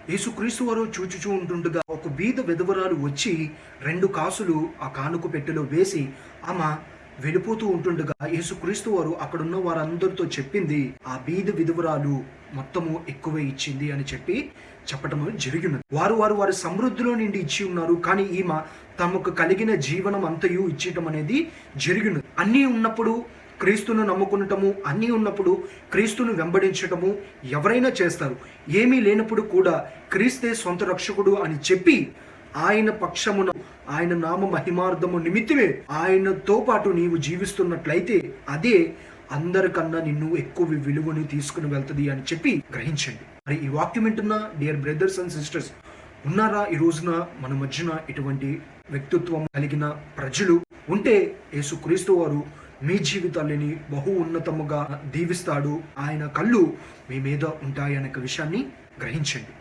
యేసుక్రీస్తు వారు చూచుచూ ఉంటుండగా ఒక బీద విధవరాలు వచ్చి 2 కాసులు ఆ కానుక పెట్టెలో వేసి ఆమె వెళ్ళిపోతూ ఉంటుండగా యేసుక్రీస్తు వారు అక్కడున్న వారందరితో చెప్పింది, ఆ బీద విధవరాలు మొత్తము ఎక్కువే ఇచ్చింది అని చెప్పటం జరిగినది. వారి సమృద్ధిలో నుండి ఇచ్చి ఉన్నారు, కానీ ఈమె తమకు కలిగిన జీవనం అంతయు ఇచ్చటం అనేది జరిగినది. అన్నీ ఉన్నప్పుడు క్రీస్తును నమ్ముకునటము, అన్నీ ఉన్నప్పుడు క్రీస్తును వెంబడించటము ఎవరైనా చేస్తారు. ఏమీ లేనప్పుడు కూడా క్రీస్తే సొంత రక్షకుడు అని చెప్పి ఆయన పక్షమున, ఆయన నామ మహిమార్థము నిమిత్తమే ఆయనతో పాటు నీవు జీవిస్తున్నట్లయితే అదే అందరికన్నా నిన్ను ఎక్కువ విలువని తీసుకుని వెళ్తుంది అని చెప్పి గ్రహించండి. మరి ఈ వాక్యం వింటున్న డియర్ బ్రదర్స్ అండ్ సిస్టర్స్ ఉన్నారా? ఈ రోజున మన మధ్యన ఇటువంటి వ్యక్తిత్వం కలిగిన ప్రజలు ఉంటే యేసుక్రీస్తు వారు మీ జీవితాలని బహు ఉన్నతముగా దీవిస్తాడు. ఆయన కళ్ళు మీ మీద ఉంటాయనే విషయాన్ని గ్రహించండి.